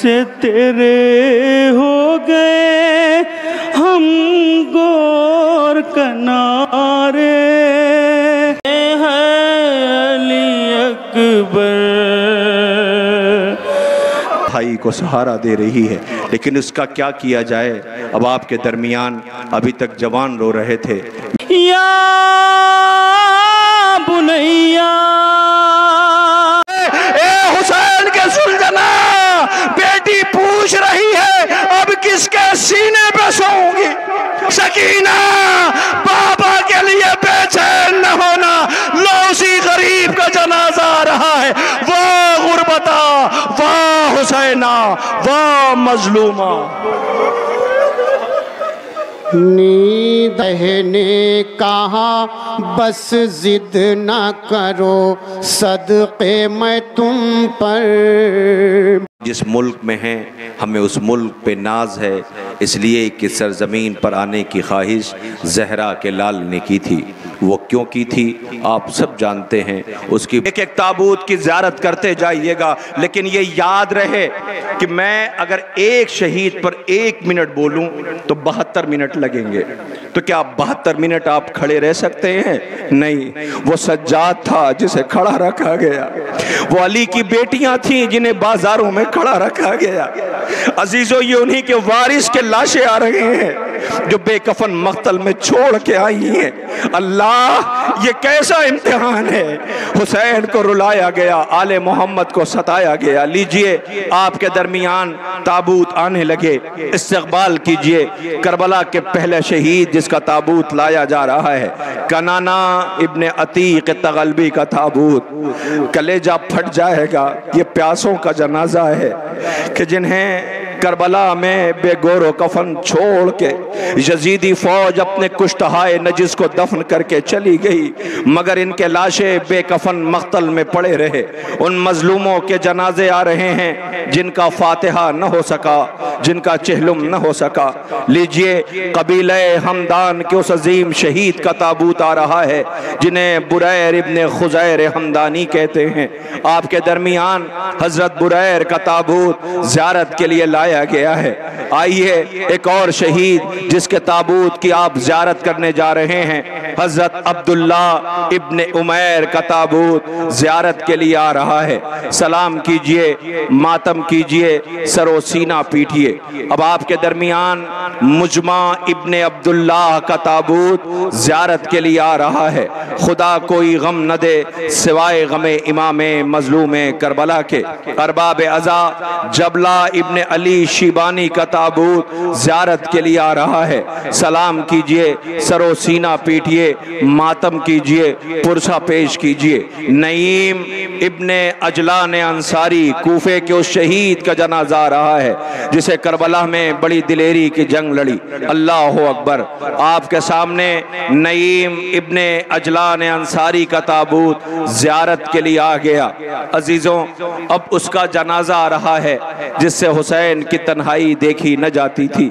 سے تیرے ہو گئے ہم گور کنارے، ہے علی اکبر۔ بھائی کو سہارا دے رہی ہے، لیکن اس کا کیا کیا جائے؟ اب آپ کے درمیان ابھی تک جوان رو رہے تھے۔ یا بنیا اے حسین کے سلجنا، بیٹی پوچھ رہی ہے اب کس کے سینے پہ سوؤں گی؟ سکینہ، بابا کے لیے بے چین نہ ہونا، لو اسی غریب کا جنازہ آ رہا ہے۔ واہ غربتا، واہ حسینہ، واہ مظلومہ۔ نیند نے کہا بس ضد نہ کرو، صدقے میں تم پر۔ جس ملک میں ہیں ہمیں اس ملک پہ ناز ہے، اس لیے کہ سرزمین پر آنے کی خواہش زہرا کے لال نے کی تھی۔ وہ کیوں کی تھی آپ سب جانتے ہیں۔ اس کی ایک ایک تابوت کی زیارت کرتے جائیے گا، لیکن یہ یاد رہے کہ میں اگر ایک شہید پر 1 منٹ بولوں تو 72 منٹ لگیں گے۔ تو کیا 72 منٹ آپ کھڑے رہ سکتے ہیں؟ نہیں۔ وہ سجاد تھا جسے کھڑا رکھا گیا، وہ علی کی بیٹیاں تھیں جنہیں بازاروں میں کھڑا رکھا گیا۔ عزیزو، یہ انہی کے وارث کے لاشیں آ رہے ہیں جو بے کفن مقتل میں چھوڑ کے آئی ہیں۔ اللہ، یہ کیسا امتحان ہے۔ حسین کو رلایا گیا، آل محمد کو ستایا گیا۔ لیجئے آپ کے درمیان تابوت آنے لگے، استقبال کیجئے کربلا کے پہلے شہید جس کا تابوت لایا جا رہا ہے، کنانا ابن عتیق تغلبی کا تابوت۔ کلیجہ پھٹ جائے گا، یہ پیاسوں کا جنازہ ہے کہ جنہیں کربلا میں بے گور و کفن چھوڑ کے یزیدی فوج اپنے کشتہائے نجس کو دفن کر کے چلی گئی، مگر ان کے لاشیں بے کفن مقتل میں پڑے رہے۔ ان مظلوموں کے جنازے آ رہے ہیں جن کا فاتحہ نہ ہو سکا، جن کا چہلم نہ ہو سکا۔ لیجئے قبیلہ ہمدان کے اس عظیم شہید کا تابوت آ رہا ہے جنہیں بریر ابن خزیر ہمدانی کہتے ہیں۔ آپ کے درمیان حضرت بریر کا تابوت زیارت کے لیے لایا گیا ہے۔ آئیے ایک اور شہید جس کے تابوت کی آپ زیارت کرنے جا رہے ہیں، حضرت عبداللہ ابن عمیر کا تابوت زیارت کے لیے آ رہا ہے۔ سلام کیجئے، ماتم کیجئے، سر و سینہ پیٹھیے۔ اب آپ کے درمیان مجمع ابن عبداللہ کا تابوت زیارت کے لیے آ رہا ہے۔ خدا کوئی غم نہ دے سوائے غم امام مظلوم کربلا کے۔ ارباب عزا جبلہ ابن علی شیبانی کا تابوت زیارت کے لیے آ رہا ہے۔ سلام کیجئے، سر و سینہ پیٹھیے، ماتم کیجئے، پرسہ پیش کیجئے۔ نعیم ابن اجلان انصاری کوفے کے اس شہید کا جنازہ آ رہا ہے جسے کربلا میں بڑی دلیری کی جنگ لڑی۔ اللہ اکبر۔ آپ کے سامنے نعیم ابن اجلان انصاری کا تابوت زیارت کے لیے آ گیا۔ عزیزوں، اب اس کا جنازہ آ رہا ہے جس سے حسین کی تنہائی دیکھی نہ جاتی تھی۔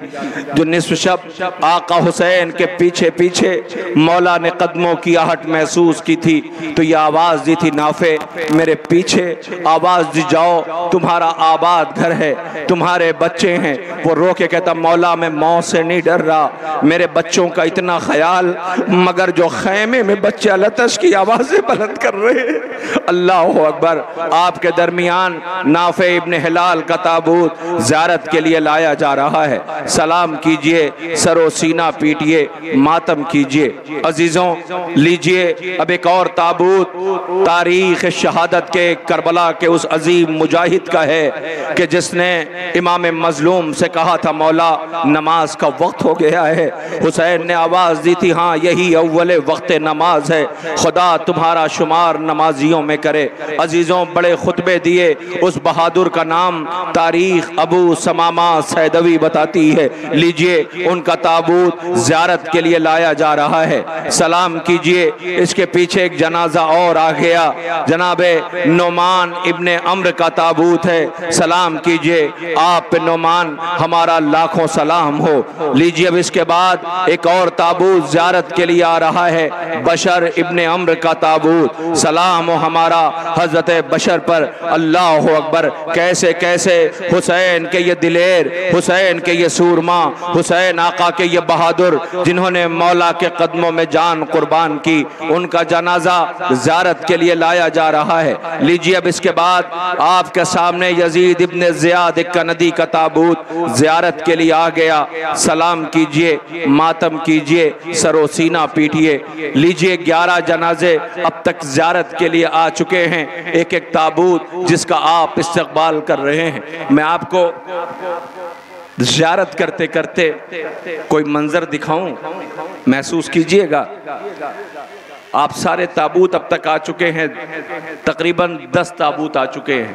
جو نصف شب آقا حسین کے پیچھے پیچھے مولا نے قدموں کی آہٹ محسوس کی تھی تو یہ آواز دی تھی، نافع میرے پیچھے آواز دی جاؤ، تمہارا آباد گھر ہے، تمہارے بچے ہیں۔ وہ رو کے کہتا، مولا میں موت سے نہیں ڈر رہا، میرے بچوں کا اتنا خیال، مگر جو خیمے میں بچے لتش کی آوازیں بلند کر رہے ہیں۔ اللہ اکبر۔ آپ کے درمیان نافع ابن ہلال کا تابوت زیارت کے لیے لایا جا رہا ہے۔ سلام کیجئے، سر و سینہ پیٹیے، ماتم کیجئے۔ عزیزوں، لیجئے اب ایک اور تابوت تاریخ شہادت کے کربلا کے اس عظیم مجاہد کا ہے کہ جس نے امام مظلوم سے کہا تھا، مولا نماز کا وقت ہو گیا ہے۔ حسین نے آواز دی تھی، ہاں یہی اول وقت نماز ہے، خدا تمہارا شمار نمازیوں میں کرے۔ عزیزوں، بڑے خطبے دیے، اس بہادر کا نام تاریخ ابو ابو سمامہ سیدوی بتاتی ہے، لیجئے ان کا تابوت زیارت کے لیے لایا جا رہا ہے، سلام کیجئے۔ اس کے پیچھے ایک جنازہ اور آ گیا، جناب نعمان ابن عمرو کا تابوت ہے، سلام کیجئے آپ پہ نعمان، ہمارا لاکھوں سلام ہو۔ لیجئے اب اس کے بعد ایک اور تابوت زیارت کے لیے آ رہا ہے، بشر ابن عمرو کا تابوت، سلام ہو ہمارا حضرت بشر پر، اللہ اکبر۔ کیسے کیسے حسین کے یہ دلیر، حسین کے یہ سورما، حسین آقا کے یہ بہادر، جنہوں نے مولا کے قدموں میں جان قربان کی، ان کا جنازہ زیارت کے لیے لایا جا رہا ہے۔ لیجئے اب اس کے بعد آپ کے سامنے یزید ابن زیاد کندی کا تابوت زیارت کے لیے آ گیا، سلام کیجئے، ماتم کیجئے، سر و سینہ پیٹیے۔ لیجئے 11 جنازے اب تک زیارت کے لیے آ چکے ہیں، ایک ایک تابوت جس کا آپ استقبال کر رہے ہیں۔ میں آپ کو زیارت کرتے کرتے کوئی منظر دکھاؤں، محسوس کیجئے گا۔ آپ سارے تابوت اب تک آ چکے ہیں، تقریباً 10 تابوت آ چکے ہیں،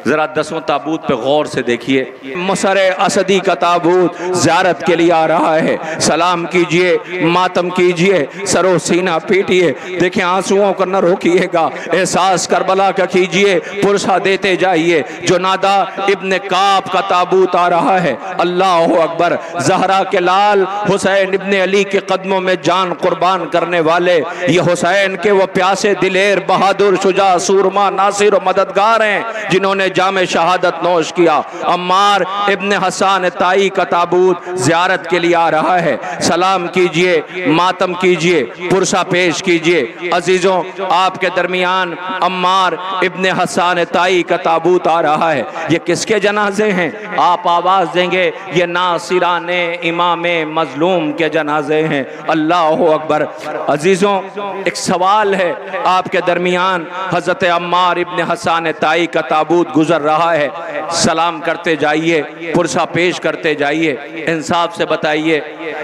ذرا 10واں تابوت پہ غور سے دیکھیے۔ مصر اسدی کا تابوت زیارت کے لیے آ رہا ہے، سلام کیجئے، ماتم کیجئے، سر و سینہ پیٹیے۔ دیکھیں آنسوؤں کو نہ روکیے گا، احساس کربلا کا کیجئے، پرسہ دیتے جائیے۔ جنادہ ابن کعب کا تابوت آ رہا ہے، اللہ اکبر۔ زہرا کے لال حسین ابن علی کے قدموں میں جان قربان کرنے والے، یہ حسین کے وہ پیاسے دلیر بہادر شجاع سورما ناصر و مددگار ہیں جنہوں نے جام شہادت نوش کیا۔ عمار ابن حسان طائی کا تابوت زیارت کے لیے آ رہا ہے، سلام کیجئے، ماتم کیجئے، پرسہ پیش کیجئے۔ عزیزوں آپ کے درمیان عمار ابن حسان طائی کا تابوت آ رہا ہے، یہ کس کے جنازے ہیں؟ آپ آواز دیں گے یہ ناصران امام مظلوم کے جنازے ہیں، اللہ اکبر۔ عزیزوں ایک سوال ہے آپ کے درمیان، حضرت عمار ابن حسان طائی کا تابوت گزر رہا ہے، سلام کرتے جائیے، پرسہ پیش کرتے جائیے۔ انصاف سے بتائیے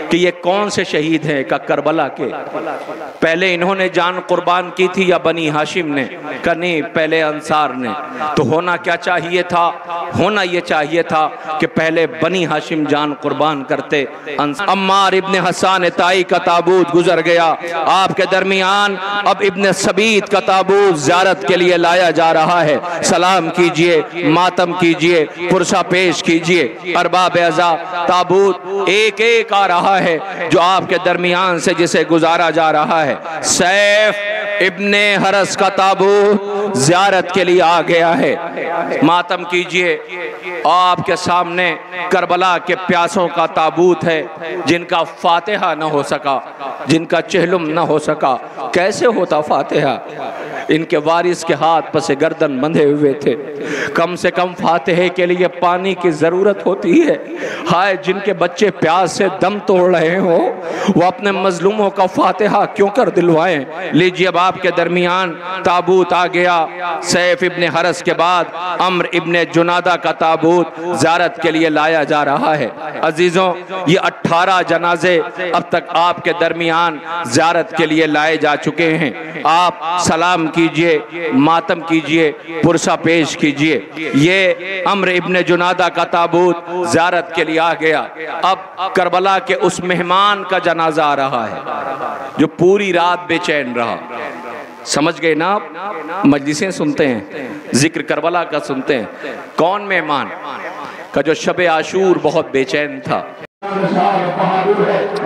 کہ یہ کون سے شہید ہیں؟ کہ کربلا کے پہلے انہوں نے جان قربان کی تھی یا بنی ہاشم نے؟ کہ نہیں، پہلے انصار نے۔ تو ہونا کیا چاہیے تھا؟ ہونا یہ چاہیے تھا کہ پہلے بنی ہاشم جان قربان کرتے۔ عمار ابن حسان طائی کا تابوت گزر گیا، آپ کے درمیان اب ابن سبیت کا تابوت زیارت کے لیے لایا جا رہا ہے، سلام کیجئے، ماتم کیجئے، پرسہ پیش کیجئے۔ ارباب اعزا تابوت ایک ایک آ رہا ہے جو آپ کے درمیان سے جسے گزارا جا رہا ہے۔ سیف ابن حرس کا تابوت زیارت کے لیے آ گیا ہے، ماتم کیجئے۔ آپ کے سامنے کربلا کے پیاسوں کا تابوت ہے جن کا فاتحہ نہ ہو سکا، جن کا چہلم نہ ہو سکا۔ کیسے ہوتا فاتحہ؟ ان کے وارث کے ہاتھ پس گردن بندھے ہوئے تھے، کم سے کم فاتحے کے لیے پانی کی ضرورت ہوتی ہے۔ ہائے جن کے بچے پیاس سے دم توڑ رہے ہو، وہ اپنے مظلوموں کا فاتحہ کیوں کر دلوائیں؟ لیجئے اب آپ کے درمیان تابوت آ گیا، سیف ابن حرس کے بعد عمر ابن جنادہ کا تابوت زیارت کے لیے لایا جا رہا ہے۔ عزیزوں یہ 18 جنازے اب تک آپ کے درمیان زیارت کے لیے لائے جا چکے ہیں۔ آپ سلام کیجئے، ماتم کیجئے، پرسہ پیش کیجئے۔ یہ عمر ابن جنادہ کا تابوت زیارت کے لیے آ گیا۔ اب کربلا کے اس مہمان کا جنازہ آ رہا ہے جو پوری رات بے چین رہا۔ سمجھ گئے نا آپ؟ مجلسیں سنتے ہیں، ذکر کربلا کا سنتے ہیں۔ کون مہمان کا جو شب عاشور بہت بے چین تھا؟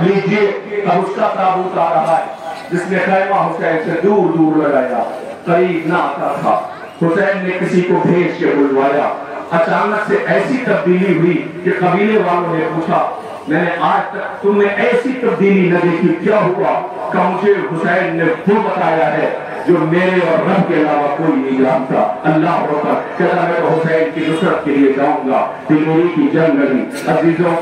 لیجئے اب اس کا تابوت آ رہا ہے جس نے خیمہ حسین سے دور دور لگایا، قریب نہ آتا تھا۔ حسین نے کسی کو بھیج کے بلوایا، اچانک سے ایسی تبدیلی ہوئی کہ قبیلے والوں نے پوچھا میں نے آج تک تم نے ایسی تبدیلی نہ دیکھی، کیا ہوا؟ کہ مجھے حسین نے وہ بتایا ہے جو میرے اور رب کے علاوہ کوئی نہیں جانتا۔ اللہ اکبر، کہتا میں تو حسین کی نصرت کے لیے جاؤں گا، تیموری کی جنگ لگی۔ عزیزوں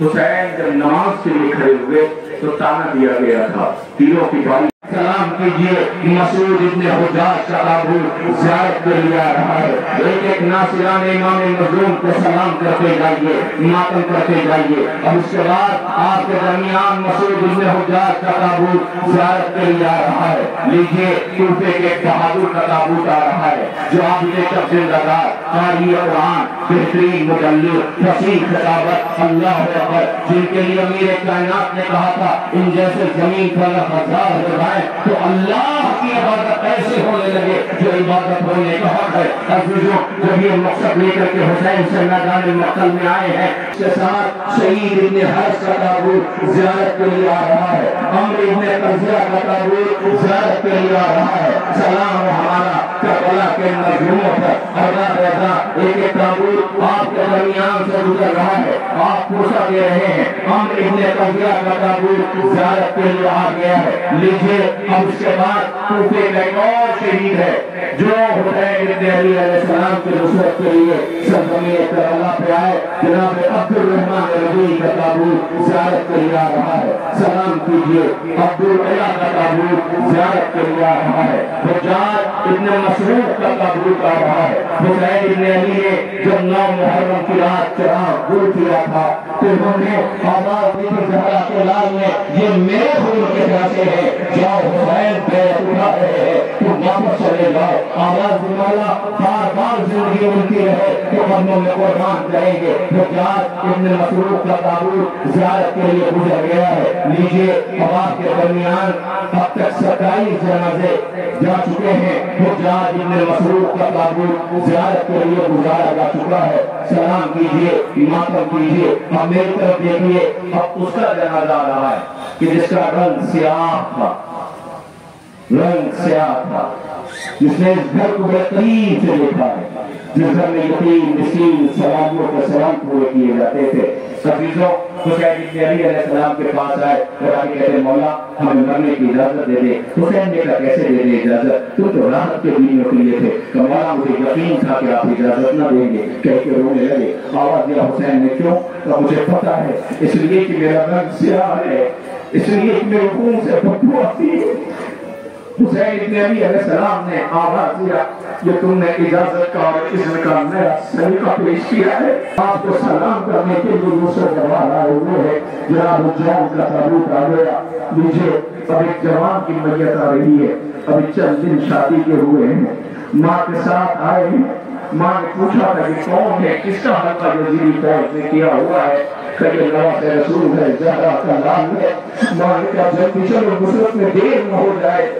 حسین جب نماز کے لیے کھڑے ہوئے تو تانا دیا گیا تھا، تیروں کی باری۔ سلام کیجئے، مسعود ابن حجاج کا تابوت زیارت کے لیے آ رہا ہے۔ ایک ایک ناصران امام مظلوم کو سلام کرتے جائیے، ماتم کرتے جائیے۔ اور اس کے بعد آپ کے درمیان مسعود ابن حجاج کا تابوت زیارت کے لیے آ رہا ہے۔ لیجئے کوفے کے بہادر کا تابوت آ رہا ہے جو آپ نے کب زندہ دار قاری قرآن، بہترین مبلغ، فصیح خطابت، اللہ اکبر، جن کے لیے امیر کائنات نے کہا تھا ان جیسے زمین پر ہزار ہو جائیں تو اللہ کی عبادت ایسے ہونے لگے جو عبادت ہونے کا حق ہے۔ عزیزوں، جب یہ مقصد لے کر کے حسین سے میدان مقتل میں آئے ہیں، اس کے ساتھ شہید ابن حرس کا تابوت زیارت کے لیے آ رہا ہے، عمرو ابن قنزیہ کا تابوت زیارت کے لیے آ رہا ہے۔ سلام ہمارا کربلا کے مظلوموں پر، اللہ رضا ایک ایک تابوت آپ کے درمیان سے گزر رہا ہے، آپ پوچھا دے رہے ہیں، عمرو ابن قنزیہ کا تابوت زیارت کے لیے آ گیا ہے۔ لیجیے اب اس کے بعد کوفے کا ایک اور شہید ہے جو حسین ابن علی علیہ السلام کی نصرت کے لیے سرزمین کربلا پہ آئے، جناب عبد الرحمن رضوی کا تابوت زیارت کے لیے آ رہا ہے۔ سلام کیجیے، عبد العلا کا تابوت زیارت کے لیے آ رہا ہے۔ حجاج ابن مسعود کا تابوت آ رہا ہے۔ حسین ابن علی نے جب 9 محرم کی رات چراغ گل کیا تھا تو انہوں نے آواز دی تھی زہرا کے لال نے، یہ میرے خون کے پیاسے ہیں، جاؤ حسین بیعت اٹھا رہے ہیں تو واپس چلے جاؤ۔ آواز والا بار بار زندگی ملتی رہے تو قدموں میں قربان کریں گے۔ حجاج ابن مسعود کا تابوت زیارت کے لیے گزر گیا ہے۔ لیجیے اب آپ کے درمیان اب تک 27 جنازے جا چکے ہیں۔ حجاج ابن مسعود کا تابوت زیارت کے لیے گزارا جا چکا ہے۔ سلام کیجیے، ماتم کیجیے، اب میری طرف دیکھیے، اب اس کا جنازہ آ رہا ہے کہ جس کا رنگ سیاہ تھا، رنگ سیاہ تھا، جس نے اس گھر کو بڑے قریب سے دیکھا ہے، جس گھر میں یتیم مسکین سلاموں کے سلام پورے کیے جاتے تھے۔ عزیزوں، حسین ابن علی علیہ السلام کے پاس آئے اور آگے کہتے مولا ہمیں مرنے کی اجازت دے دے۔ حسین نے کہا کیسے دے دے اجازت، تم تو راحت کے دنوں کے لیے تھے، کہ مولا مجھے یقین تھا کہ آپ اجازت نہ دیں گے، کہہ کے رونے لگے۔ آواز دیا حسین نے کیوں؟ تو مجھے پتا ہے، اس لیے کہ میرا رنگ سیاہ ہے، اس لیے کہ میرے خون سے بدبو آتی ہے۔ حسین ابن علی علیہ السلام نے آواز دیا، یہ تم نے اجازت کا اور اذن کا میرا سلیقہ پیش کیا ہے، آپ کو سلام کرنے کے لیے دوسرے جوان آئے ہوئے ہیں۔ جناب حجاج کا تابوت آ گیا۔ لیجیے اب ایک جوان کی میت آ رہی ہے، ابھی چند دن شادی کے ہوئے ہیں، ماں کے ساتھ آئے ہیں۔ ماں نے پوچھا تھا کہ کون ہے، کس کا حلقہ یزیدی فوج نے کیا ہوا ہے، کہ یہ نواز رسول ہے، زہرا کا نام ہے۔ ماں نے کہا جلدی چلو نصرت میں دیر نہ ہو جائے۔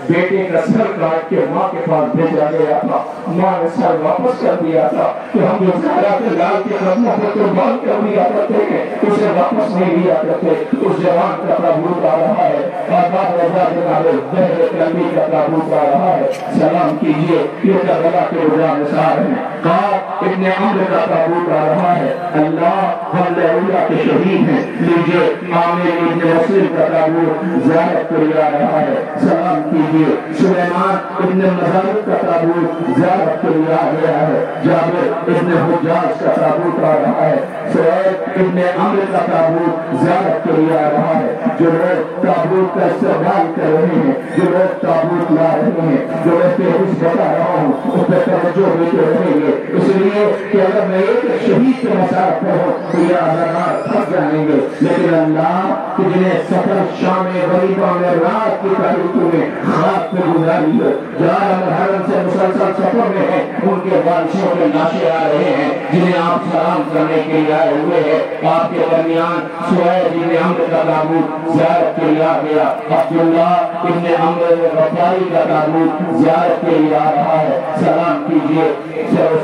بیٹے کا سر کاٹ کے ماں کے پاس بھیجا گیا تھا، ماں نے سر واپس کر دیا تھا کہ ہم جو زہرا کے لال کے قدموں پر قربان کر دیا کرتے ہیں اسے واپس نہیں لیا کرتے۔ اس جوان کا تابوت آ رہا ہے، آزاد رضا جناب زہر کلمی کا تابوت آ رہا ہے۔ سلام کیجیے، یہ کربلا کے رجا نثار ہیں۔ قاسم ابن عمرو کا تابوت آ رہا ہے، اللہ حملہ اولیاء کے شہید ہیں۔ لیجیے عامر ابن وسیل کا تابوت زیارت کے لیے آ رہا ہے۔ سلام کیجیے، سلیمان ابن مزارب کا تابوت زیارت کے لیے آ گیا ہے۔ جابر ابن حجاج کا تابوت آ رہا ہے۔ سعید ابن عمرو کا تابوت زیارت کے لیے آ رہا ہے۔ جو لوگ تابوت کا استقبال کر رہے ہیں، جو لوگ تابوت لا رہے ہیں، جو میں فہرست بتا رہا ہوں اس پہ توجہ دیتے رہیں گے، اس لیے کہ اگر میں ایک شہید کے مسائل پر ہوں تو یہ آزادار تھک جائیں گے، لیکن اللہ کہ جنہیں سفر شام غریبہ میں رات کی تاریخوں میں رات میں گزاری ہے، جہاں محرم سے مسلسل سفر میں ہیں، ان کے بارشوں کے ناشے آ رہے ہیں، جنہیں آپ سلام کرنے کے لیے آئے ہوئے ہیں۔ آپ کے درمیان سعید ابن عمرو کا تابوت زیارت کے لیے آ گیا، عبداللہ ابن عمرو غفاری کا تابوت زیارت کے لیے آ رہا ہے۔ سلام کیجیے،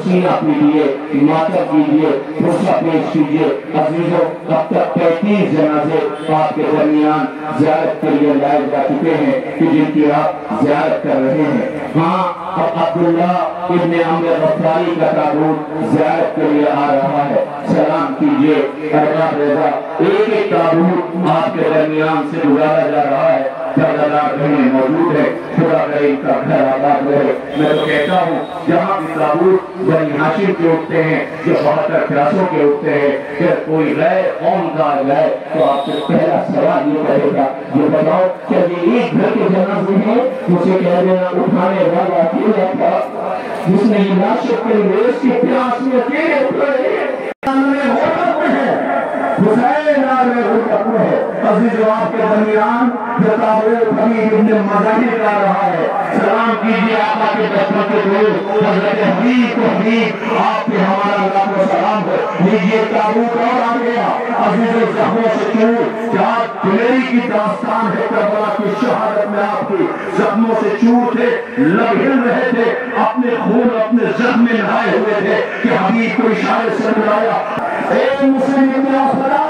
سینہ پیجیے، ماتم کیجیے، فرصہ پیش کیجیے۔ عزیزوں، اب تک 35 جنازے آپ کے درمیان زیارت کے لیے لائے جا چکے ہیں کہ جن کی آپ زیارت کر رہے ہیں۔ ہاں، اب عبداللہ ابن عمرو غفاری کا تابوت زیارت کے لیے آ رہا ہے۔ سلام کیجیے، اللہ رضا ایک ایک تابوت آپ کے درمیان سے گزارا جا رہا ہے۔ جگہ میں موجود ہے، خدا کرے ان کا گھر آباد رہے۔ میں تو کہتا ہوں جہاں بھی تابوت بنی ہاشم کے اٹھتے ہیں، جو 72 پیاسوں کے اٹھتے ہیں، پھر کوئی غیر قوم کا ہے تو آپ سے پہلا سوال یہ کہے گا، یہ بتاؤ کہ یہ ایک گھر کے جنازے ہیں، مجھے کہہ دینا اٹھانے والا اکیلا تھا جس نے یہ ناشک کے ریس کی پیاس میں اکیلے اٹھ رہے ہیں۔ حسین آل میں غربت میں ہے، عزیز آپ کے درمیان تابوت حبیب ابن مظاہر کا رہا ہے. سلام کیجیے آقا کے بچوں کے دوست حضرت حبیب کو حبیب آپ کے ہمارا اللہ کو سلام ہے. لیجیے تابوت اور آ گیا عزیز زخموں سے چور کیا دلیری کی داستان ہے. کربلا کی شہادت میں آپ کی زخموں سے چور تھے, لب ہل رہے تھے, اپنے خون اپنے زخم میں نہائے ہوئے تھے کہ حبیب کو اشارے سے بلایا. اے مسلم ابن عفرا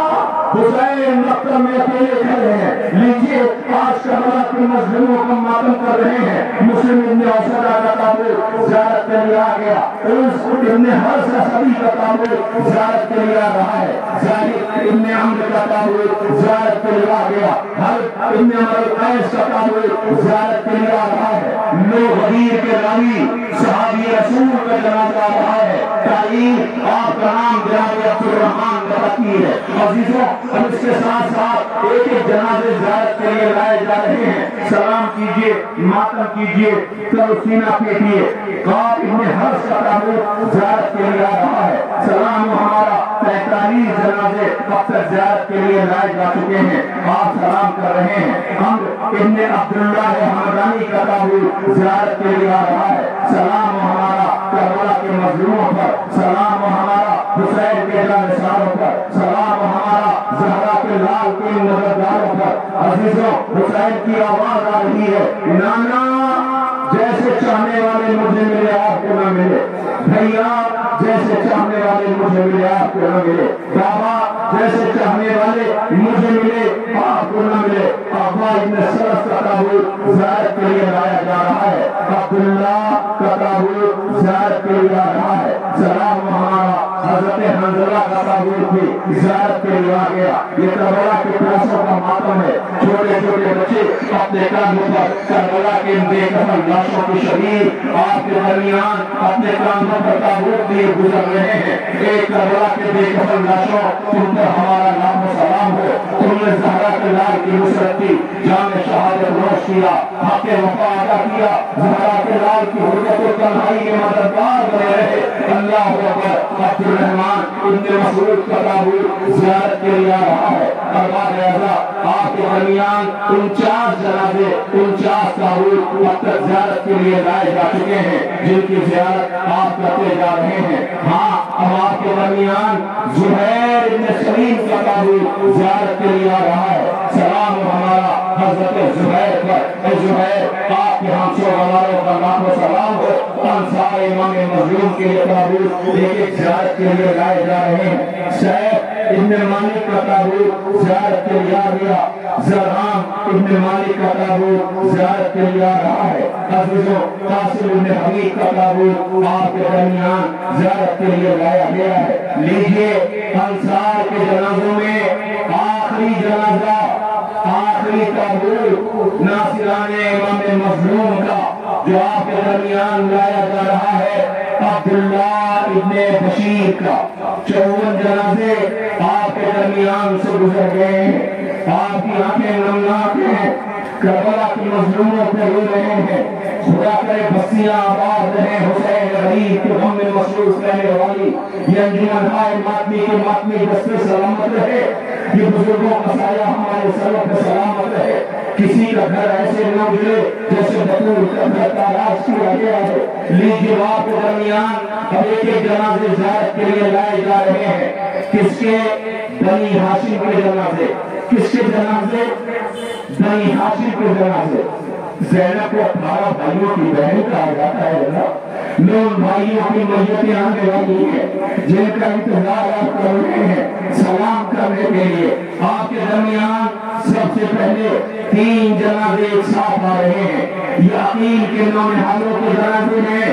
حسین مکہ میں اکیلے کھڑے ہیں. لیجیے آج کربلا کے مظلوموں کا ماتم کر رہے ہیں. مسلم ابن عفرا کا تابوت زیارت کے لیے آ گیا. اس ابن حرس سبھی کا تابوت زیارت کے لیے آ رہا ہے. زاہد ابن عمرو کا تابوت زیارت کے لیے آ گیا. ہر ابن عمرو قیس کا تابوت زیارت کے لیے آ رہا ہے. لو غدیر کے راوی صحابی رسول کا جنازہ آ رہا ہے. تعین آپ کا نام جناب عبدالرحمان بتاتی ہے. عزیزوں اب اس کے ساتھ ساتھ ایک ایک جنازے زیارت کے لیے لائے جا رہے ہیں. سلام کیجئے, ماتم کیجئے, سر سینہ پیٹیے. قاب ابن حرس کا تابوت زیارت کے لیے آ رہا ہے. سلام ہمارا 43 جنازے اب تک زیارت کے لیے لائے جا چکے ہیں. آپ سلام کر رہے ہیں. عمرو ابن عبداللہ حمدانی کا تابوت زیارت کے لیے آ رہا ہے. سلام ہمارا کربلا کے مظلوموں پر, سلام ہمارا حسین کے جانشینوں پر, سلام ہمارا زہرا کے لال کے نظرداروں پر. عزیزوں حسین کی آواز آ رہی ہے, نانا جیسے چاہنے والے مجھے ملے آپ کو نہ ملے, بھیا جیسے چاہنے والے مجھے ملے آپ کو نہ ملے, بابا جیسے چاہنے والے مجھے ملے آپ کو نہ ملے. ابا ابن سرس کا تابوت زیارت کے لیے لایا جا رہا ہے. عبداللہ کا تابوت زیارت کے لیے آ رہا ہے. سلام ہمارا حضرت حنظلہ کا تابوت بھی زیارت کے لیے آ گیا. یہ کربلا کے پیاسوں کا ماتم ہے. چھوٹے چھوٹے بچے اپنے کاندھوں پر کربلا کے بے کفن لاشوں کی شہید آپ کے درمیان اپنے کاندھوں پر تابوت لیے گزر رہے ہیں. ایک کربلا کے بے کفن لاشوں تم پر ہمارا نام و سلام ہو. تم نے زہرا کے لال کی نصرت کی, جان شہادت نوش کیا, حق وفا ادا کیا, زہرا کے لال کی حرمت و تنہائی کے مددگار بنے رہے. اللہ اکبر. عبدالرحمان ابن مسعود کا تابوت زیارت کے لیے آ رہا ہے. ارباب اعزاء آپ کے درمیان 49 جنازے 49 تابوت اب تک زیارت کے لیے لائے جا چکے ہیں, جن کی زیارت آپ کرتے جا رہے ہیں. ہاں اب آپ کے درمیان زہیر ابن سلیم کا تابوت زیارت کے لیے آ رہا ہے. سلام ہمارا حضرت زہیر پر. اے زہیر آپ کے ہمسو والوں کا لاکھوں سلام ہو. انصار امام مظلوم کے لیے تابوت ایک ایک زیارت کے لیے لائے جا رہے ہیں. سیف ابن مالک کا تابوت زیارت کے لیے آ گیا. زرام ابن مالک کا تابوت زیارت کے لیے آ رہا ہے. عزیزوں قاسم ابن حبیب کا تابوت آپ کے درمیان زیارت کے لیے لایا گیا ہے. لیجئے انصار کے جنازوں میں آخری جنازہ, آخری تابوت ناصران امام مظلوم کا جو آپ کے درمیان لایا جا رہا ہے, عبداللہ ابن بشیر کا. 54 جنازے آپ کے درمیان سے گزر گئے ہیں. آپ کی آنکھیں نمناک ہیں, کربلا کی مظلوموں پہ رو رہے ہیں. خدا کرے بستیاں آباد رہے حسین غریب کے غم میں مصروف رہنے والی. یہ انجمن ہائے ماتمی کے ماتمی دستے سلامت رہے. یہ بزرگوں کا سایہ ہمارے سروں پہ سلامت رہے. کسی کا گھر ایسے نہ اجڑے جیسے بطور کا گھر تاراج کیا گیا ہے. لیجیے آپ کے درمیان اب ایک ایک جنازے زیارت کے لیے لائے جا رہے ہیں. کس کے؟ بنی ہاشم کے جنازے. کس کے جنازے؟ بنی ہاشم کے جنازے. زینب کو 18 بھائیوں کی بہن کہا جاتا ہے نا. نون بھائیوں کی میتیں آنے والی ہیں جن کا انتظار آپ کر رہے ہیں سلام کرنے کے لیے. آپ کے درمیان سب سے پہلے 3 جنازے ایک ساتھ آ رہے ہیں. یہ عقیل کے نونہالوں کے جنازے ہیں.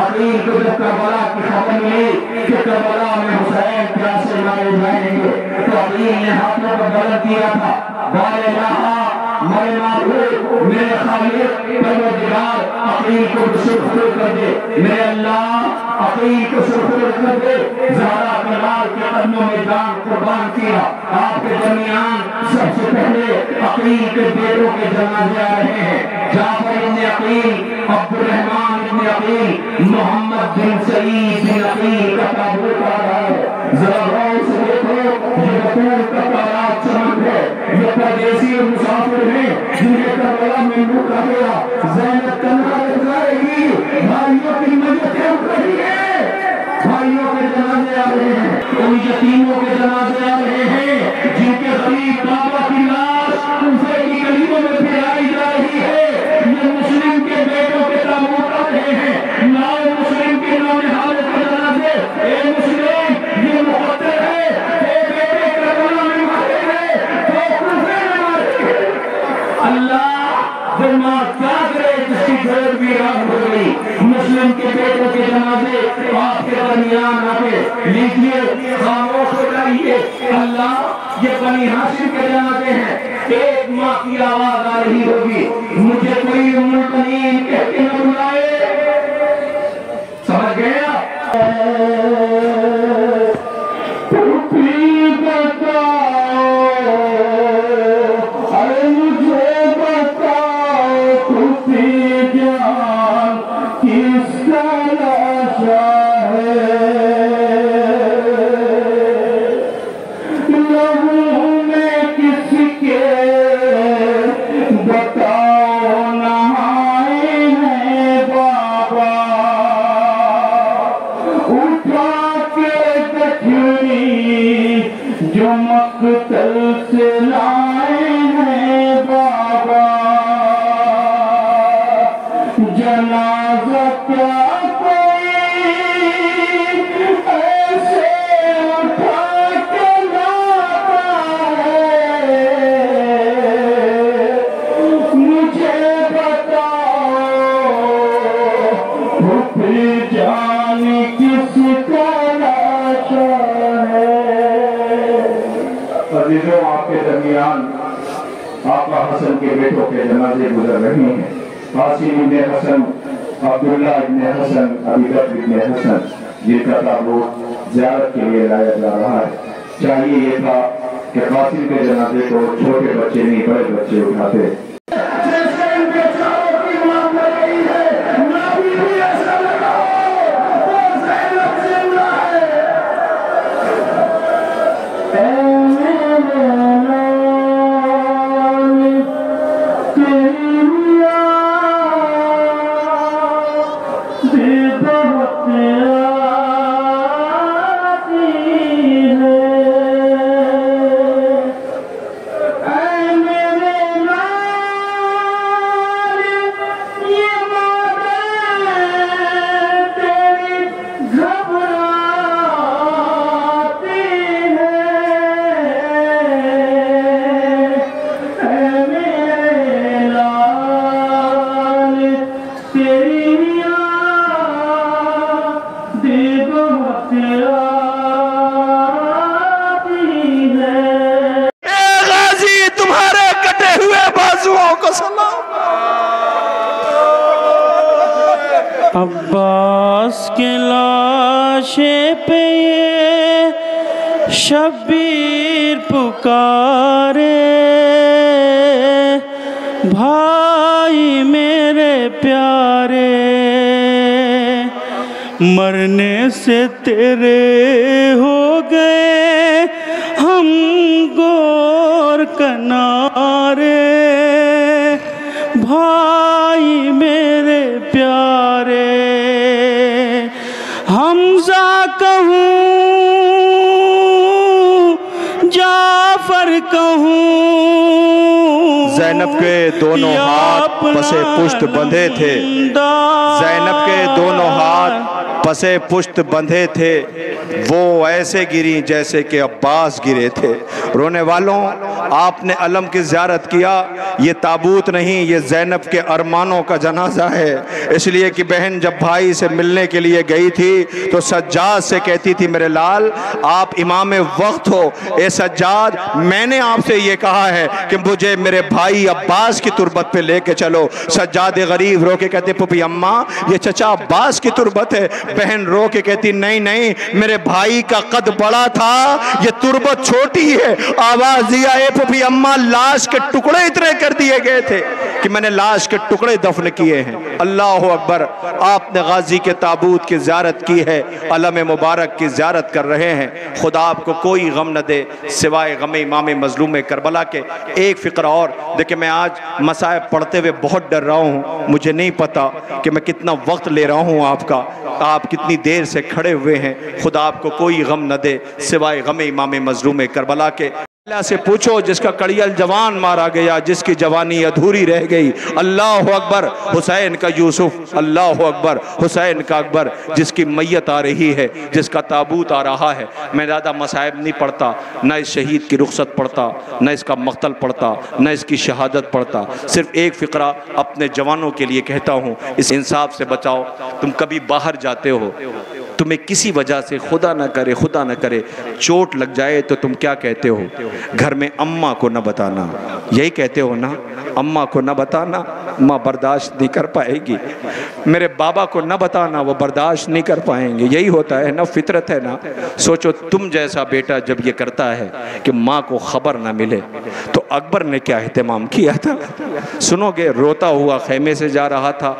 عقیل کو جب کربلا کی خبر ملی کہ کربلا میں حسین پیاسے مارے جائیں گے تو عقیل نے ہاتھوں کو بلند کیا تھا, بار الہا میرے معبود میرے خالق پروردگار عقیل کو سرخرو کر دے, میرے اللہ عقیل کو سرخرو کر دے. زہرا کے لال کے قدموں میں جان قربان کیا. آپ کے درمیان سب سے پہلے عقیل کے بیٹوں کے جنازے آ رہے ہیں. جعفر ابن عقیل, عبدالرحمان ابن عقیل, محمد بن سعید بن عقیل کا تابوت آ رہا ہے. ذرا غور سے دیکھو, یہ بطور کا تاراج چمک ہے. یہ پردیسی اور مسافر ہیں جنہیں کربلا میں روکا گیا. زینب تنہا رہ جائے گی. بھائیوں کی مجلس اٹھ رہی ہے. بھائیوں کے جنازے آ رہے ہیں. ان یتیموں کے جنازے آ رہے ہیں جن کے غریب بابا کی لاش کوفے کی گلیوں میں پھیلائی جا رہی ہے. یہ مسلم کے بیٹوں کے تابوت آ رہے ہیں. نام مسلم کے نام حالت کے جنازے. اے مسلم یہ مقدر ہے. اے بیٹے کربلا میں مارے گئے تو کوفے میں مارے گئے. اللہ وہ ماں کیا کرے جس کی گھر ویران ہو گئی. مسلم کے بیٹوں کے جنازے آپ کے درمیان آتے لیجئے خاموش ہو جائیے. اللہ یہ بنی ہاشم کے جنازے ہیں. ایک ماں کی آواز آ رہی ہوگی مجھے کوئی ام البنین کہہ کے نہ بلائے. سمجھ گیا؟ آقا حسن کے بیٹوں کے جنازے گزر رہے ہیں. قاسم ابن حسن, عبداللہ ابن حسن, ابی بکر ابن حسن, جن کا تابوت زیارت کے لیے لایا جا رہا ہے. چاہیے یہ تھا کہ قاسم کے جنازے کو چھوٹے بچے نہیں بڑے بچے اٹھاتے. عباس کے لاشے پہ یہ شبیر پکارے بھائی میرے پیارے مرنے سے تیرے ہو گئے ہم گور کنارے بھائی میرے پیارے حمزہ کہوں جعفر کہوں زینب کے دونوں ہاتھ پسے پشت بندھے تھے زینب کے دونوں ہاتھ پسے پشت بندھے تھے وہ ایسے گری جیسے کہ عباس گرے تھے. رونے والوں آپ نے علم کی زیارت کیا. یہ تابوت نہیں یہ زینب کے ارمانوں کا جنازہ ہے. اس لیے کہ بہن جب بھائی سے ملنے کے لیے گئی تھی تو سجاد سے کہتی تھی میرے لال آپ امام وقت ہو. اے سجاد میں نے آپ سے یہ کہا ہے کہ مجھے میرے بھائی عباس کی تربت پہ لے کے چلو. سجاد غریب رو کے کہتے پھوپھی اماں یہ چچا عباس کی تربت ہے. بہن رو کے کہتی نہیں نہیں میرے بھائی کا قد بڑا تھا یہ تربت چھوٹی ہے. آواز دیا اے پھوپھی اماں لاش کے ٹکڑے اتنے کر دیے گئے تھے. کہ میں نے لاش کے ٹکڑے دفن کیے ہیں۔ اللہ اکبر، آپ نے غازی کے تابوت کی زیارت کی ہے، علم مبارک کی زیارت کر رہے ہیں۔ خدا آپ کو کوئی غم نہ دے سوائے غم امام مظلوم کربلا کے۔ ایک فقرہ اور دیکھیں، میں آج مصائب پڑھتے ہوئے بہت ڈر رہا ہوں، مجھے نہیں پتا کہ میں کتنا وقت لے رہا ہوں آپ کا، آپ کتنی دیر سے کھڑے ہوئے ہیں۔ خدا آپ کو کوئی غم نہ دے سوائے غم امام مظلوم کربلا کے۔ اللہ سے پوچھو جس کا کڑیل جوان مارا گیا، جس کی جوانی ادھوری رہ گئی، اللہ اکبر، حسین کا یوسف، اللہ اکبر، حسین کا اکبر، جس کی میت آ رہی ہے، جس کا تابوت آ رہا ہے۔ میں زیادہ مصائب نہیں پڑھتا، نہ اس شہید کی رخصت پڑھتا، نہ اس کا مقتل پڑھتا، نہ اس کی شہادت پڑھتا، صرف ایک فقرہ اپنے جوانوں کے لیے کہتا ہوں، اس انصاف سے بچاؤ۔ تم کبھی باہر جاتے ہو، تمہیں کسی وجہ سے خدا نہ کرے چوٹ لگ جائے تو تم کیا کہتے ہو؟ گھر میں اماں کو نہ بتانا، یہی کہتے ہو نا، اماں کو نہ بتانا، ماں برداشت نہیں کر پائے گی۔ میرے بابا کو نہ بتانا، وہ برداشت نہیں کر پائیں گے۔ یہی ہوتا ہے نا، فطرت ہے نا۔ سوچو تم جیسا بیٹا جب یہ کرتا ہے کہ ماں کو خبر نہ ملے، تو اکبر نے کیا اہتمام کیا تھا؟ سنو گے، روتا ہوا خیمے سے جا رہا تھا،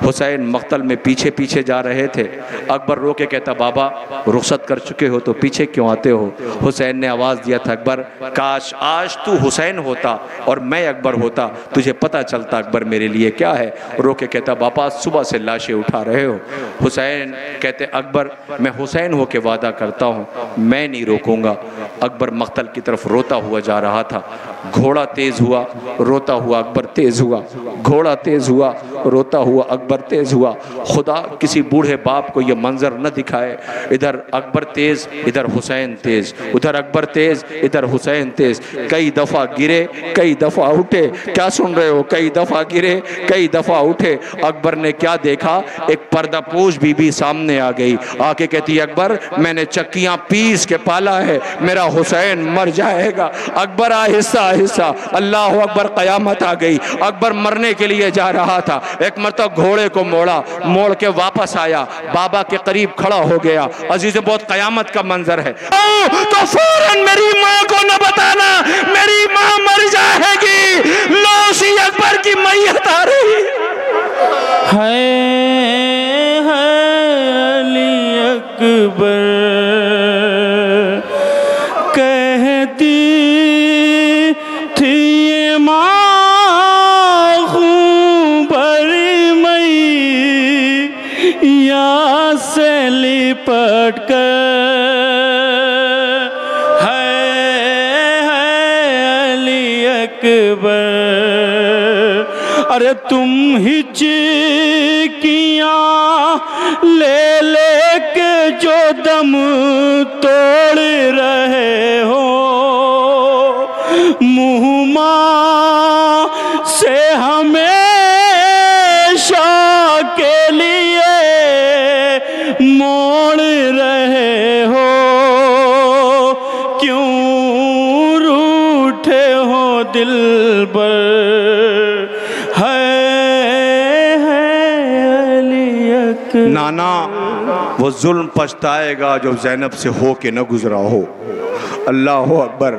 حسین مقتل میں پیچھے جا رہے تھے۔ اکبر رو کے کہتا، بابا رخصت کر چکے ہو تو پیچھے کیوں آتے ہو؟ حسین نے آواز دیا تھا، اکبر کاش آج تو حسین ہوتا اور میں اکبر ہوتا، تجھے پتہ چلتا اکبر میرے لیے کیا ہے۔ رو کے کہتا، باپا صبح سے لاشیں اٹھا رہے ہو۔ حسین کہتے، اکبر میں حسین ہو کے وعدہ کرتا ہوں میں نہیں روکوں گا۔ اکبر مقتل کی طرف روتا ہوا جا رہا تھا، گھوڑا تیز ہوا، روتا ہوا اکبر تیز ہوا، گھوڑا تیز ہوا، روتا ہوا اکبر تیز ہوا۔ خدا کسی بوڑھے باپ کو یہ منظر نہ دکھائے، ادھر اکبر تیز، ادھر حسین تیز، ادھر اکبر تیز، ادھر حسین تیز۔ کئی دفعہ گرے، کئی دفعہ اٹھے۔ کیا سن رہے ہو؟ کئی دفعہ گرے، کئی دفعہ اٹھے۔ اکبر نے کیا دیکھا؟ ایک پردہ پوش بی بی سامنے آ گئی، آ کے کہتی، اکبر میں نے چکیاں پیس کے پالا ہے، میرا حسین مر جائے گا۔ اکبر آہستہ آہستہ، اللہ اکبر، قیامت آ گئی۔ اکبر مرنے کے لیے جا رہا تھا، ایک مرتبہ گھوڑے کو موڑ کے واپس آیا، بابا کے قریب کھڑا ہو گیا۔ عزیز بہت قیامت کا منظر ہے۔ تو فوراً میری ماں کو نہ بتانا، میری ماں مر جائے گی، لوسی اکبر کی میت آ رہی ہے علی اکبر کہتی تھی یہ ماں خون بھری مئی یا سے لپٹ کر علی اکبر۔ ارے تم ہی چیکیاں لے لے کے جو دم توڑ رہے ہو، منہ ماں سے ہمیشہ کے لیے موڑ رہے ہو، کیوں روٹھے ہو دل بر؟ نانا وہ ظلم پچھتائے گا جو زینب سے ہو کے نہ گزرا ہو۔ اللہ اکبر۔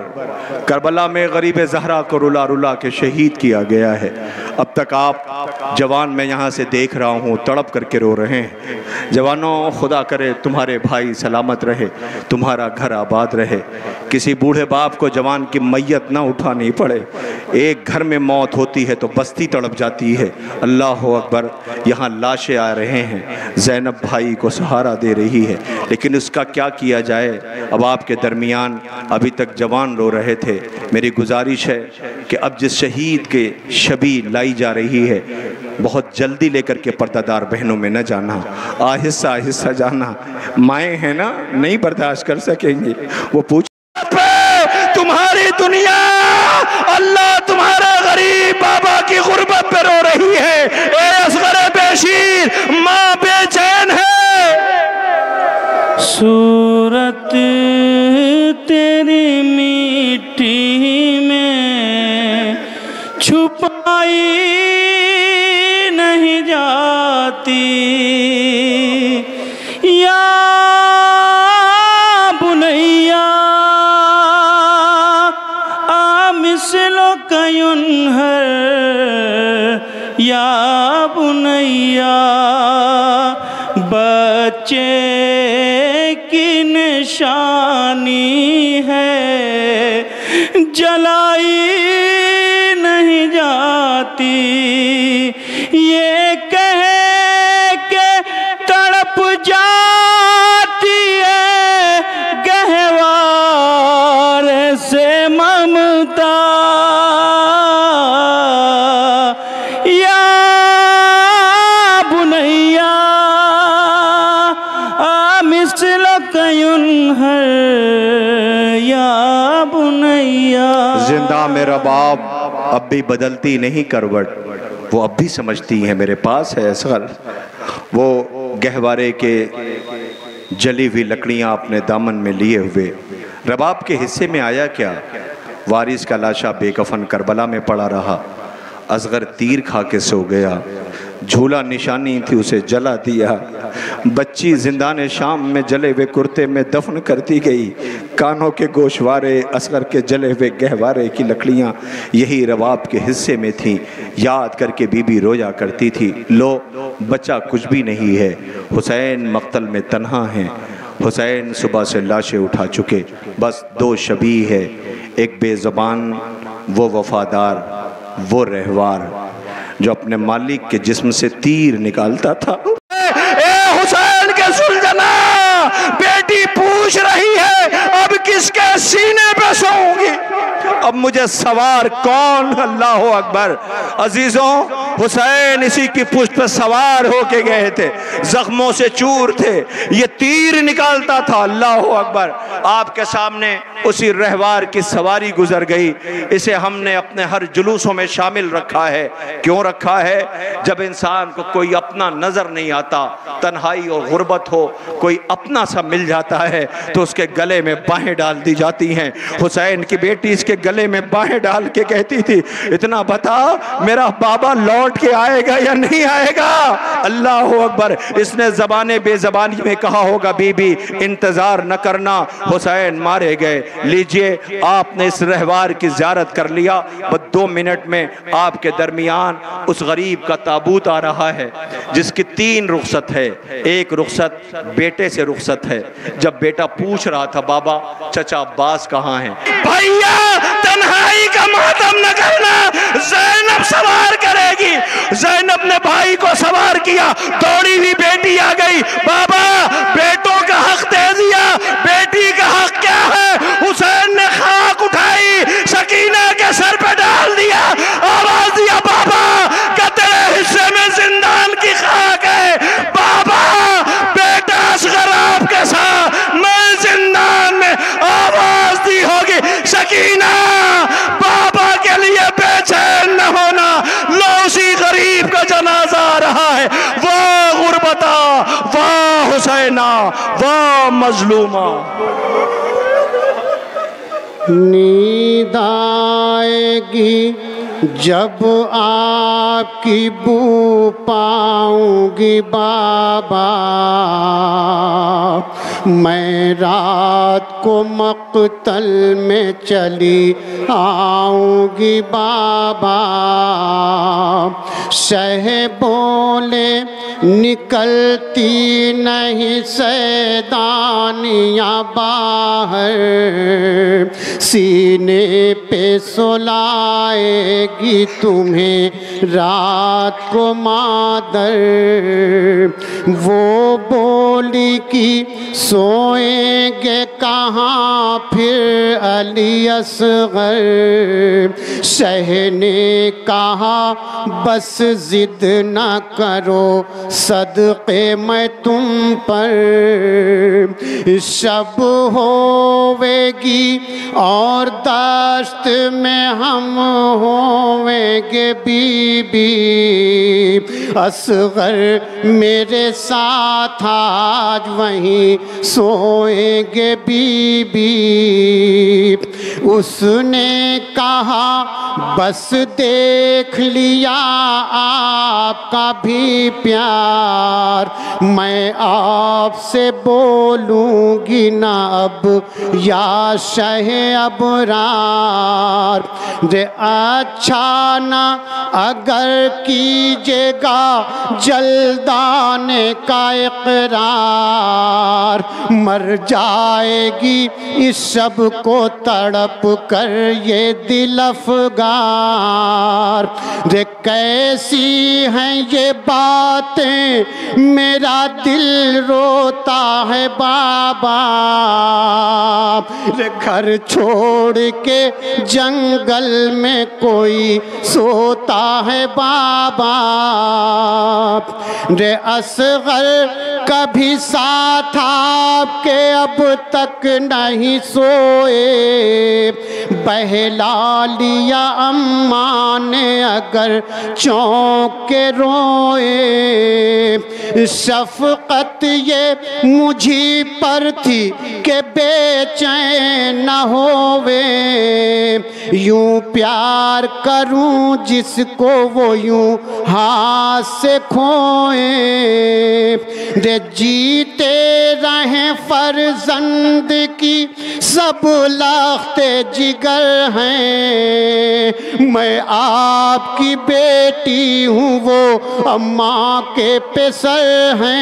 کربلا میں غریب زہرا کو رلا رلا کے شہید کیا گیا ہے۔ اب تک آپ جوان میں یہاں سے دیکھ رہا ہوں تڑپ کر کے رو رہے ہیں۔ جوانوں، خدا کرے تمہارے بھائی سلامت رہے، تمہارا گھر آباد رہے، کسی بوڑھے باپ کو جوان کی میت نہ اٹھانی پڑے۔ ایک گھر میں موت ہوتی ہے تو بستی تڑپ جاتی ہے۔ اللہ اکبر۔ یہاں لاشیں آ رہے ہیں، زینب بھائی کو سہارا دے رہی ہے، لیکن اس کا کیا کیا جائے؟ اب آپ کے درمیان ابھی تک جوان رو رہے تھے۔ میری گزارش ہے کہ اب جس شہید کے شبی لائی جا رہی ہے، بہت جلدی لے کر کے پردہ دار بہنوں میں نہ جانا، آہستہ آہستہ جانا۔ مائیں ہیں نا، نہیں برداشت کر سکیں گے۔ وہ پوچھ تمہاری دنیا، اللہ تمہارا غریب بابا کی غربت پہ رو رہی ہے۔ اے اصغر بشیر، ماں بے چین ہے۔ صورت تیری میٹھی میں چھپائی نہیں جاتی، یا بنیا مثلك ينهر یا بنیا بچے کی نشانی ہے جلائی نہیں جاتی یہ کہہ کے تڑپ جاتی ہے گہوار سے ممتا یا بنیا مثلک ینہر یا بنیا۔ زندہ میرا باپ اب بھی بدلتی نہیں کروٹ، وہ اب بھی سمجھتی ہیں میرے پاس ہے اصغر۔ وہ گہوارے کے جلی ہوئی لکڑیاں اپنے دامن میں لیے ہوئے رباب کے حصے میں آیا کیا؟ وارث کا لاشا بے کفن کربلا میں پڑا رہا، اصغر تیر کھا کے سو گیا، جھولا نشانی تھی اسے جلا دیا، بچی زندان شام میں جلے ہوئے کرتے میں دفن کر دی گئی، کانوں کے گوشوارے اصغر کے جلے ہوئے گہوارے کی لکڑیاں یہی رباب کے حصے میں تھیں، یاد کر کے بی بی رویا کرتی تھی، لو بچہ کچھ بھی نہیں ہے، حسین مقتل میں تنہا ہیں، حسین صبح سے لاشیں اٹھا چکے، بس دو شبیہ ہے، ایک بے زبان وہ وفادار وہ رہوار جو اپنے مالک کے جسم سے تیر نکالتا تھا۔ اے حسین کے سلجنا، بیٹی پوچھ رہی ہے اب کس کے سینے پہ سوؤں گی، اب مجھے سوار کون؟ اللہ اکبر۔ عزیزوں حسین اسی کی پشت پہ سوار ہو کے گئے تھے، زخموں سے چور تھے، یہ تیر نکالتا تھا، اللہ اکبر۔ آپ کے سامنے اسی رہوار کی سواری گزر گئی، اسے ہم نے اپنے ہر جلوسوں میں شامل رکھا ہے۔ کیوں رکھا ہے؟ جب انسان کو کوئی اپنا نظر نہیں آتا، تنہائی اور غربت ہو، کوئی اپنا سا مل جاتا ہے تو اس کے گلے میں باہیں ڈال دی جاتی ہیں۔ حسین کی بیٹی اس کے گلے میں باہیں ڈال کے کہتی تھی اتنا بتا میرا بابا لوٹ کے آئے گا یا نہیں آئے گا؟ اللہ اکبر۔ اس نے زبان بے زبانی میں کہا ہوگا بی بی انتظار نہ کرنا، حسین مارے گئے۔ لیجئے آپ نے اس رہوار کی زیارت کر لیا، بس 2 منٹ میں آپ کے درمیان اس غریب کا تابوت آ رہا ہے جس کی 3 رخصت ہے۔ ایک رخصت بیٹے سے رخصت ہے، جب بیٹا پوچھ رہا تھا بابا چچا عباس کہاں ہیں؟ بھائیا تنہائی کا ماتم نہ کرنا، زینب سوار کرے گی۔ زینب نے بھائی کو سوار کیا، دوڑی ہوئی بیٹی آ گئی، بابا بیٹوں کا حق دے دیا، بیٹی کا حق کیا ہے؟ حسین نے خاک اٹھائی، سکینہ کے سر پہ ڈال دیا، آواز دیا بابا کہ تیرے حصے میں زندان کی خاک ہے، بابا بیٹا اصغر آپ کے ساتھ میں زندان میں، آواز دی ہوگی سکینہ بابا کے لیے بے چین نہ ہونا، لو اسی غریب کا جنازہ آ رہا ہے، وہ غربتا وہ حسینہ وہ مظلومہ۔ نیند آئے گی جب آپ کی بو پاؤں گی بابا، میں رات کو مقتل میں چلی آؤں گی بابا، شہ بولے نکلتی نہیں سیدانیاں باہر، سینے پہ سلائے گی تمہیں رات کو مادر، وہ بولی کی سوئیں گے کہاں پھر علی اصغر، شہ نے کہا بس ضد نہ کرو صدقے میں تم پر، شب ہوے گی اور دشت میں ہم ہویں گے بی بی، اصغر میرے ساتھ آج وہیں سوئیں گے بی بی، اس نے کہا بس دیکھ لیا آپ کا بھی پیار، میں آپ سے بولوں گی نہ اب یا شہ ابرار، دے اچھا نہ اگر کیجے گا جلدانے کا اقرار، مر جائے گی اس شب کو تڑپ کر یہ دل افگار، دے کیسی ہیں یہ باتیں میرا دل روتا ہے بابا، گھر چھوڑ کے جنگل میں کوئی سوتا ہے بابا، رے اصغر کبھی ساتھ آپ کے اب تک نہیں سوئے، بہلا لیا اماں نے اگر چونک کے روئے، شفقت یہ مجھی پر تھی کہ بے چین نہ ہوئے، یوں پیار کروں جس کو وہ یوں ہاتھ سے کھوئے، دے جیتے رہیں فرزند کی سب لخت جگر ہیں، میں آپ کی بیٹی ہوں وہ اماں کے پسر ہیں۔